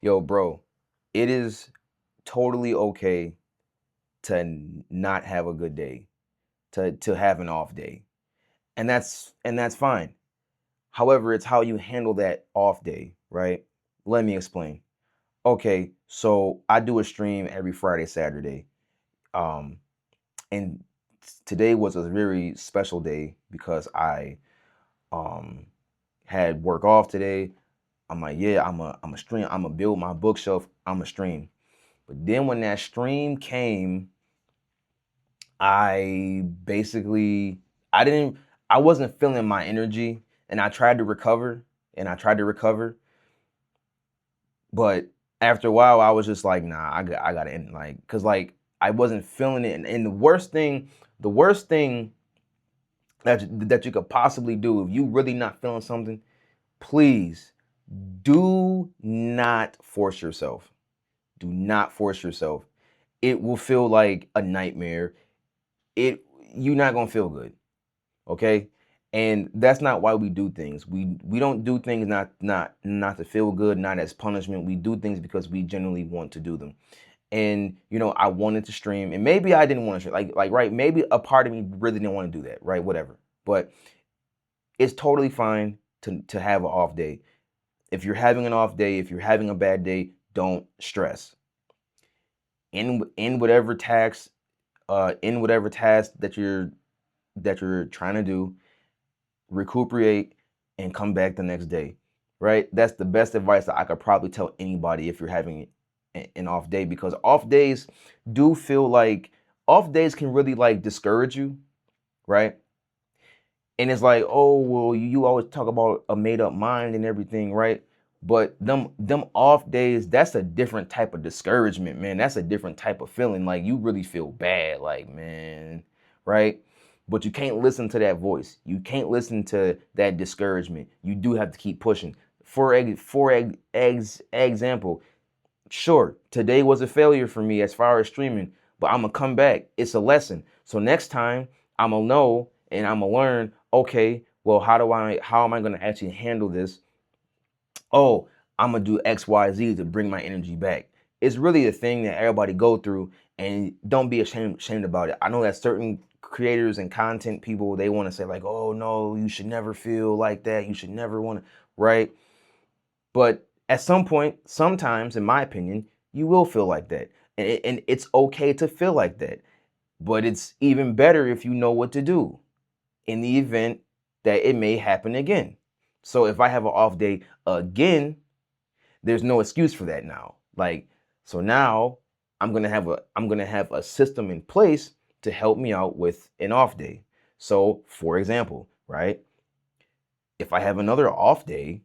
Yo, bro, it is totally okay to not have a good day, to have an off day. And that's fine. However, it's how you handle that off day, right? Let me explain. Okay, so I do a stream every Friday, Saturday. Um, and today was a very special day because I um had work off today. I'm like, yeah, I'm a stream. I'm gonna build my bookshelf. I'm a stream. But then when that stream came, I basically I didn't I wasn't feeling my energy, and I tried to recover and I tried to recover, but after a while I was just like, nah, I gotta end, like, cause like I wasn't feeling it, and the worst thing that you could possibly do if you really not feeling something, please do not force yourself. Do not force yourself. It will feel like a nightmare. It You're not gonna feel good. Okay, and that's not why we do things. We don't do things not to feel good, not as punishment. We do things because we genuinely want to do them. And I wanted to stream, and maybe I didn't want to stream, like right, maybe a part of me really didn't want to do that, right? Whatever. But it's totally fine to have an off day. If you're having an off day, if you're having a bad day, don't stress. In whatever task, that you're trying to do, recuperate, and come back the next day, right? That's the best advice that I could probably tell anybody if you're having an off day, because do feel like off days can really like discourage you, right? And it's like, oh well, you always talk about a made up mind and everything, right? But them off days, that's a different type of discouragement, man. That's a different type of feeling. Like, you really feel bad, like, man, right? But you can't listen to that voice. You can't listen to that discouragement. You do have to keep pushing. For example, sure, today was a failure for me as far as streaming, but I'm gonna come back. It's a lesson. So next time I'm gonna know and I'm gonna learn, okay, well, how am I gonna actually handle this? Oh, I'm gonna do XYZ to bring my energy back. It's really a thing that everybody go through, and don't be ashamed about it. I know that certain creators and content people, they want to say like, oh no, you should never feel like that. You should never want to, right? But at some point, sometimes, in my opinion, you will feel like that. And it's okay to feel like that. But it's even better if you know what to do in the event that it may happen again. So if I have an off day again, there's no excuse for that now. Like, so now I'm gonna have a system in place to help me out with an off day. So for example, right, if I have another off day,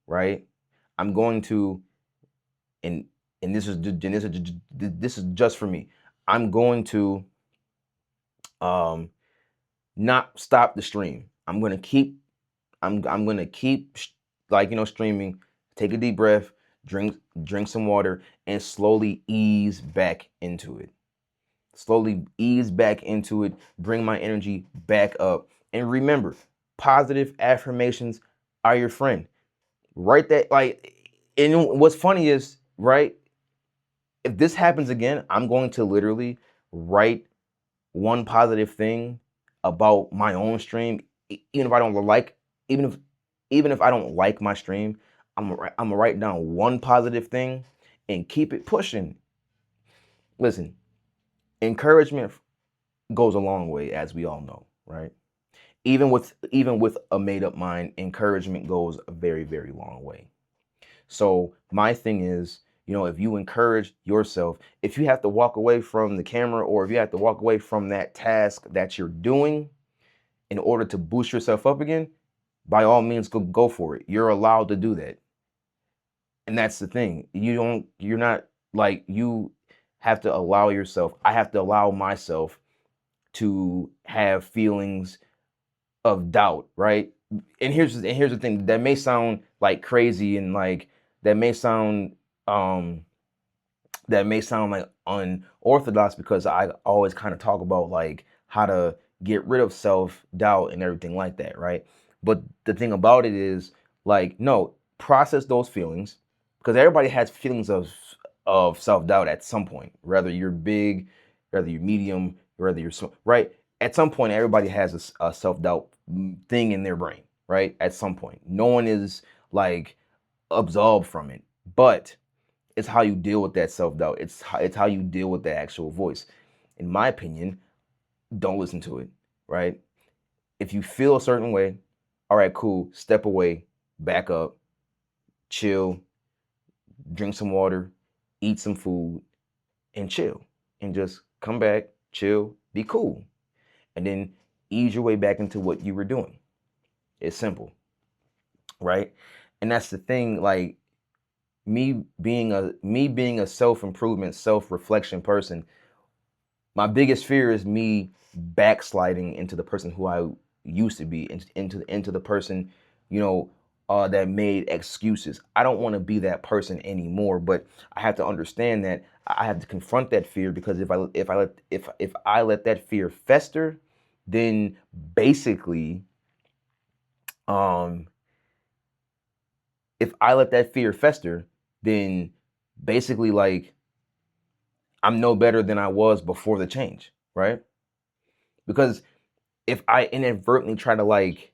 right, I'm going to, and this is just for me. I'm going to um not stop the stream. I'm gonna keep like, streaming. Take a deep breath, drink some water, and slowly ease back into it. Slowly ease back into it. Bring my energy back up. And remember, positive affirmations are your friend. Write that, like, and what's funny is, right, if this happens again, I'm going to literally write one positive thing about my own stream, even if I don't like, even if even if I don't like my stream, I'm gonna write down one positive thing and keep it pushing. Listen, encouragement goes a long way, as we all know, right? Even with a made up mind, encouragement goes a very, very long way. So my thing is, if you encourage yourself, if you have to walk away from the camera, or if you have to walk away from that task that you're doing in order to boost yourself up again, by all means, go for it. You're allowed to do that. And that's the thing. You're not, like, you have to allow yourself, I have to allow myself to have feelings of doubt, right? And here's the thing that may sound like crazy, and like that may sound um like unorthodox, because I always kind of talk about like how to get rid of self doubt and everything like that, right? But the thing about it is, like, no, process those feelings, because everybody has feelings of self-doubt at some point, whether you're big, whether you're medium, whether you're small, right? At some point, everybody has a self-doubt thing in their brain, right? At some point, no one is like absolved from it, but it's how you deal with that self-doubt. It's how you deal with the actual voice. In my opinion, don't listen to it, right? If you feel a certain way, all right, cool, step away, back up, chill, drink some water, eat some food, and chill. And just come back, chill, be cool. And then ease your way back into what you were doing. It's simple, right? And that's the thing, like me being a self-improvement, self-reflection person, my biggest fear is me backsliding into the person who I used to be, into the person, you know, that made excuses. I don't want to be that person anymore, but I have to understand that I have to confront that fear, because if I let that fear fester, then basically, um, if I let that fear fester, then basically like I'm no better than I was before the change, right? Because if I inadvertently try to like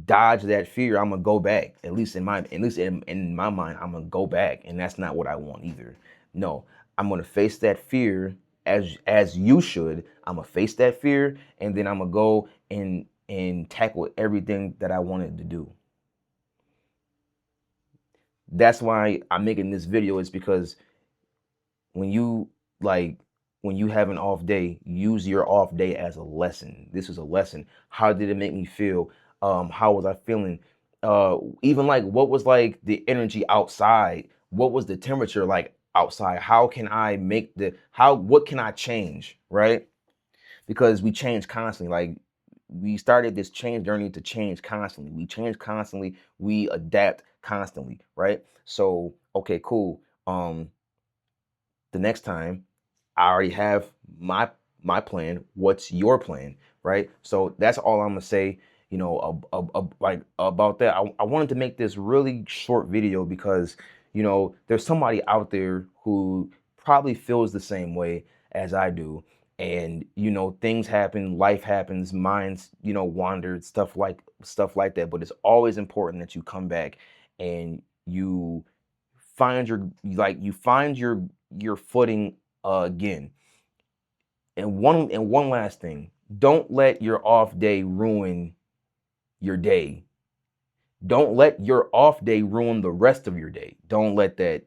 dodge that fear, I'm gonna go back. At least in my mind, I'm gonna go back, and that's not what I want either. No, I'm gonna face that fear as you should. I'm gonna face that fear, and then I'm gonna go and tackle everything that I wanted to do. That's why I'm making this video, is because when you like when you have an off day, use your off day as a lesson. This is a lesson. How did it make me feel? How was I feeling? Even like, what was like the energy outside? What was the temperature like outside? How can I make what can I change, right? Because we change constantly. Like, we started this change journey to change constantly. We change constantly. We adapt constantly, right? So, okay, cool. The next time, I already have my plan. What's your plan, right? So that's all I'm gonna say. Like about that. I wanted to make this really short video because there's somebody out there who probably feels the same way as I do, and things happen, life happens, minds wandered, stuff like that. But it's always important that you come back and you find your footing again. And one last thing, don't let your off day ruin your day. Don't let your off day ruin the rest of your day. Don't let that.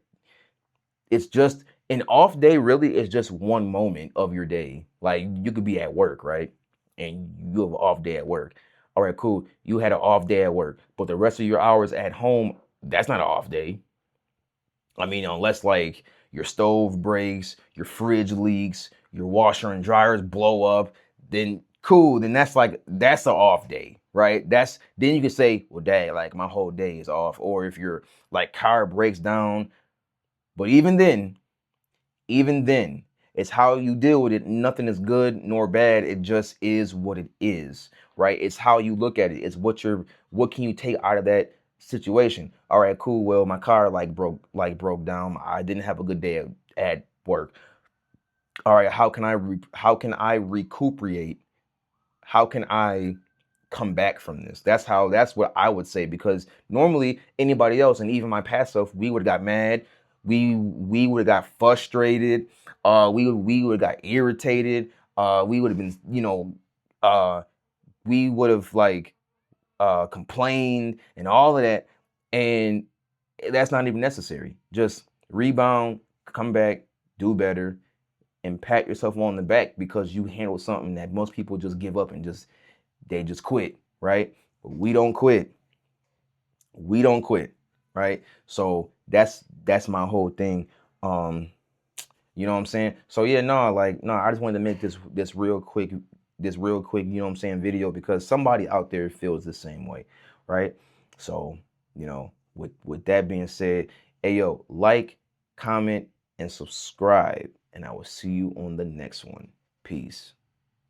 It's just an off day, really is just one moment of your day. Like, you could be at work, right? And you have an off day at work. All right, cool. You had an off day at work, but the rest of your hours at home, that's not an off day. I mean, unless like your stove breaks, your fridge leaks, your washer and dryers blow up, then cool. Then that's an off day, right? Then you can say, well, dang, like my whole day is off. Or if your like car breaks down, but even then, it's how you deal with it. Nothing is good nor bad. It just is what it is, right? It's how you look at it. It's what can you take out of that situation? All right, cool. Well, my car broke down. I didn't have a good day at work. All right, how can I recuperate? How can I come back from this? That's what I would say, because normally anybody else, and even my past self, we would have got mad, we would have got frustrated, we would have got irritated, we would have been, uh we would have like complained and all of that, and that's not even necessary. Just rebound, come back, do better, and pat yourself on the back because you handled something that most people just give up and they just quit, right? But we don't quit. We don't quit, right? So that's my whole thing. Um, you know what I'm saying? So yeah, no, like no, I just wanted to make this real quick, video, because somebody out there feels the same way, right? So, with that being said, hey yo, like, comment, and subscribe, and I will see you on the next one. Peace.